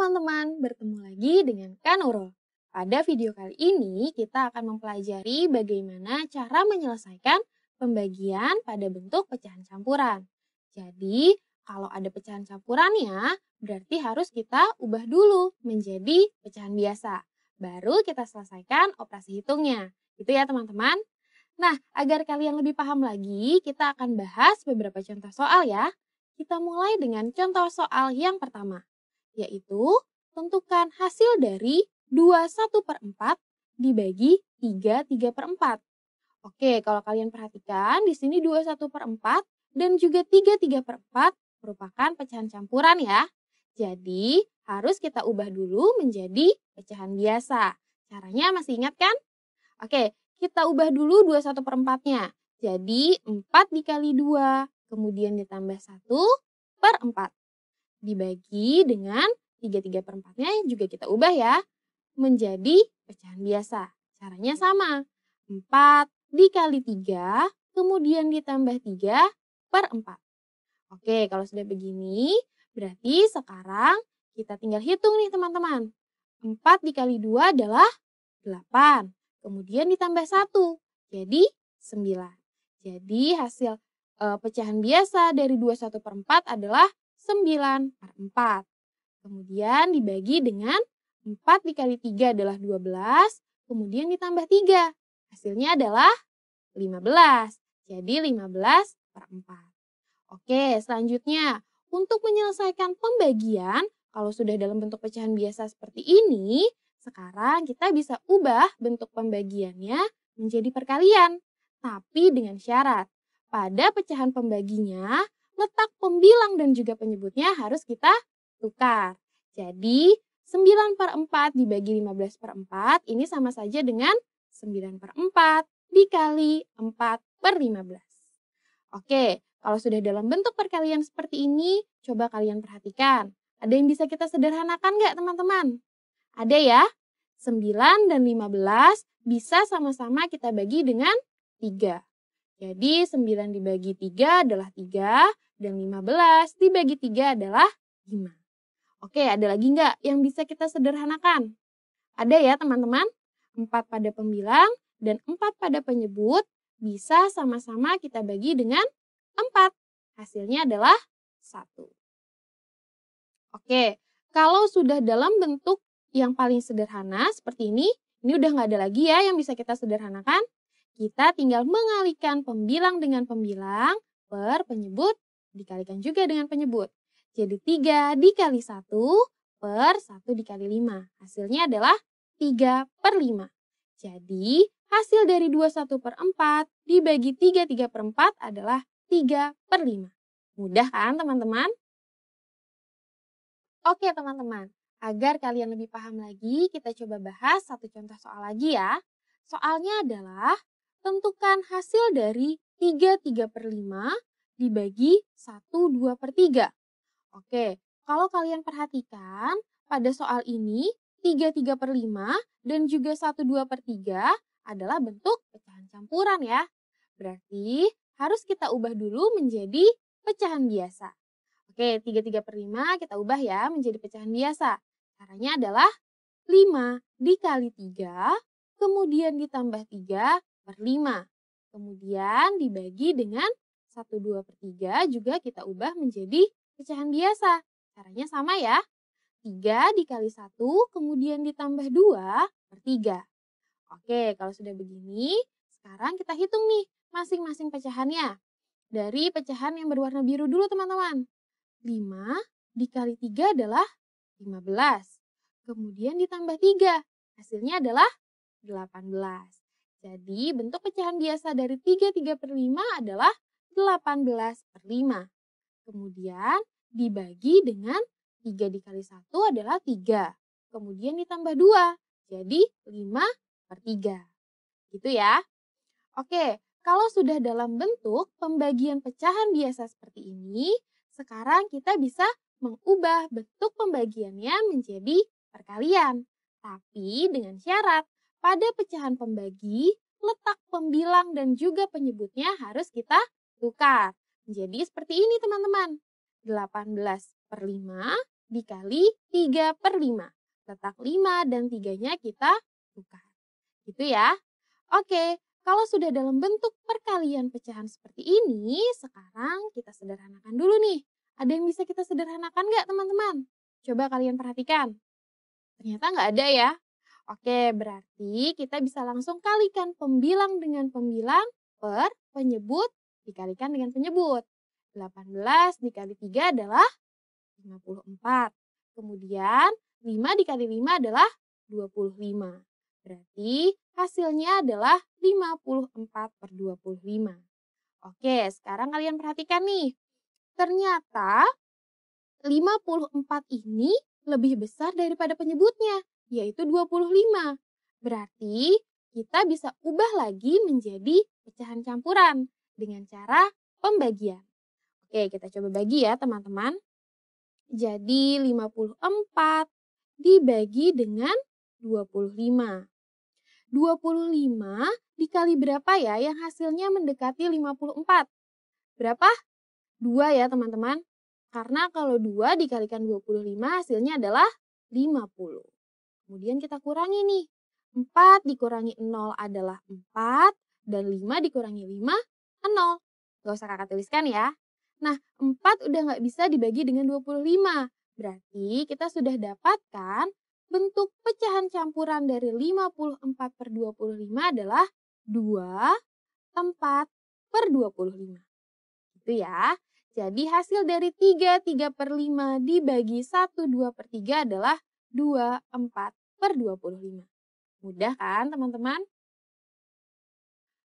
teman-teman, bertemu lagi dengan Kak Nurul. Pada video kali ini kita akan mempelajari bagaimana cara menyelesaikan pembagian pada bentuk pecahan campuran. Jadi, kalau ada pecahan campurannya, berarti harus kita ubah dulu menjadi pecahan biasa. Baru kita selesaikan operasi hitungnya. Gitu ya teman-teman. Nah, agar kalian lebih paham lagi, kita akan bahas beberapa contoh soal ya. Kita mulai dengan contoh soal yang pertama, yaitu tentukan hasil dari 21/4 dibagi 3/4. Oke, kalau kalian perhatikan di sini 21/4 dan juga 3/4 merupakan pecahan campuran ya. Jadi, harus kita ubah dulu menjadi pecahan biasa. Caranya masih ingat kan? Oke, kita ubah dulu 21/4-nya. Jadi, 4 dikali 2, kemudian ditambah 1/4. Dibagi dengan 3/4-nya juga kita ubah ya, menjadi pecahan biasa. Caranya sama, 4 dikali 3, kemudian ditambah 3/4. Oke, kalau sudah begini, berarti sekarang kita tinggal hitung nih teman-teman. 4 dikali 2 adalah 8, kemudian ditambah 1, jadi 9. Jadi hasil pecahan biasa dari 21/4 adalah 9/4. Kemudian dibagi dengan 4 dikali 3 adalah 12, kemudian ditambah 3. Hasilnya adalah 15. Jadi 15/4. Oke, selanjutnya untuk menyelesaikan pembagian, kalau sudah dalam bentuk pecahan biasa seperti ini, sekarang kita bisa ubah bentuk pembagiannya menjadi perkalian. Tapi dengan syarat, pada pecahan pembaginya, letak pembilang dan juga penyebutnya harus kita tukar. Jadi, 9/4 dibagi 15/4 ini sama saja dengan 9/4 dikali 4/15. Oke, kalau sudah dalam bentuk perkalian seperti ini, coba kalian perhatikan. Ada yang bisa kita sederhanakan nggak teman-teman? Ada ya? 9 dan 15 bisa sama-sama kita bagi dengan 3. Jadi 9 dibagi 3 adalah 3 dan 15 dibagi 3 adalah 5. Oke, ada lagi nggak yang bisa kita sederhanakan? Ada ya teman-teman? 4 pada pembilang dan 4 pada penyebut bisa sama-sama kita bagi dengan 4. Hasilnya adalah 1. Oke, kalau sudah dalam bentuk yang paling sederhana seperti ini udah nggak ada lagi ya yang bisa kita sederhanakan. Kita tinggal mengalihkan pembilang dengan pembilang per penyebut dikalikan juga dengan penyebut. Jadi 3 dikali 1 per 1 dikali 5. Hasilnya adalah 3/5. Jadi hasil dari 21/4 dibagi 3/4 adalah 3/5. Mudah kan teman-teman? Oke teman-teman, agar kalian lebih paham lagi, kita coba bahas satu contoh soal lagi ya. Soalnya adalah, tentukan hasil dari 3/5 dibagi 1/2/3. Oke, kalau kalian perhatikan, pada soal ini 3/5 dan juga 1/2/3 adalah bentuk pecahan campuran ya. Berarti harus kita ubah dulu menjadi pecahan biasa. Oke, 3/5 kita ubah ya menjadi pecahan biasa. Caranya adalah 5 dikali 3, kemudian ditambah 3/5. Kemudian dibagi dengan 1/2/3 juga kita ubah menjadi pecahan biasa. Caranya sama ya. 3 dikali 1, kemudian ditambah 2/3. Oke, kalau sudah begini, sekarang kita hitung nih masing-masing pecahannya. Dari pecahan yang berwarna biru dulu teman-teman. 5 dikali 3 adalah 15. Kemudian ditambah 3. Hasilnya adalah 18. Jadi bentuk pecahan biasa dari 3/5 adalah 18/5. Kemudian dibagi dengan 3 dikali 1 adalah 3. Kemudian ditambah 2. Jadi 5/3. Gitu ya. Oke, kalau sudah dalam bentuk pembagian pecahan biasa seperti ini, sekarang kita bisa mengubah bentuk pembagiannya menjadi perkalian. Tapi dengan syarat, pada pecahan pembagi, letak pembilang dan juga penyebutnya harus kita tukar. Jadi seperti ini teman-teman. 18/5 dikali 3/5. Letak 5 dan 3-nya kita tukar. Gitu ya. Oke, kalau sudah dalam bentuk perkalian pecahan seperti ini, sekarang kita sederhanakan dulu nih. Ada yang bisa kita sederhanakan nggak teman-teman? Coba kalian perhatikan. Ternyata nggak ada ya. Oke, berarti kita bisa langsung kalikan pembilang dengan pembilang per penyebut dikalikan dengan penyebut. 18 dikali 3 adalah 54. Kemudian 5 dikali 5 adalah 25. Berarti hasilnya adalah 54/25. Oke, sekarang kalian perhatikan nih. Ternyata 54 ini lebih besar daripada penyebutnya, yaitu 25. Berarti kita bisa ubah lagi menjadi pecahan campuran dengan cara pembagian. Oke, kita coba bagi ya teman-teman. Jadi 54 dibagi dengan 25. 25 dikali berapa ya yang hasilnya mendekati 54? Berapa? 2 ya teman-teman. Karena kalau 2 dikalikan 25 hasilnya adalah 50. Kemudian kita kurangi nih. 4 dikurangi 0 adalah 4 dan 5 dikurangi 5, 0. Gak usah kakak tuliskan ya. Nah, 4 udah nggak bisa dibagi dengan 25. Berarti kita sudah dapatkan bentuk pecahan campuran dari 54/25 adalah 2/4/25. Gitu ya. Jadi hasil dari 3/5 dibagi 1/2/3 adalah 2/4/25. Mudah kan teman-teman?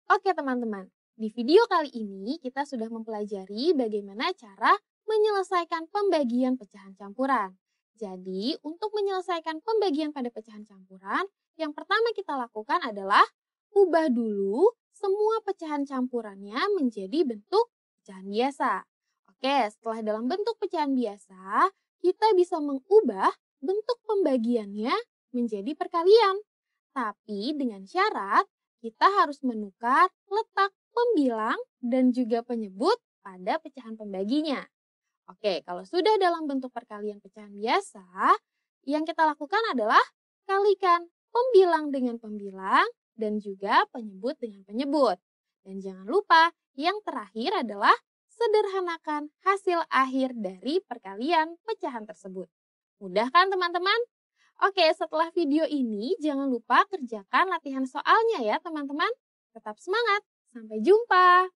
Oke teman-teman. Di video kali ini kita sudah mempelajari bagaimana cara menyelesaikan pembagian pecahan campuran. Jadi untuk menyelesaikan pembagian pada pecahan campuran, yang pertama kita lakukan adalah ubah dulu semua pecahan campurannya menjadi bentuk pecahan biasa. Oke, setelah dalam bentuk pecahan biasa, kita bisa mengubah bentuk pembagiannya menjadi perkalian. Tapi dengan syarat kita harus menukar letak pembilang dan juga penyebut pada pecahan pembaginya. Oke, kalau sudah dalam bentuk perkalian pecahan biasa, yang kita lakukan adalah kalikan pembilang dengan pembilang dan juga penyebut dengan penyebut. Dan jangan lupa, yang terakhir adalah sederhanakan hasil akhir dari perkalian pecahan tersebut. Mudah kan teman-teman? Oke, setelah video ini jangan lupa kerjakan latihan soalnya ya teman-teman. Tetap semangat, sampai jumpa!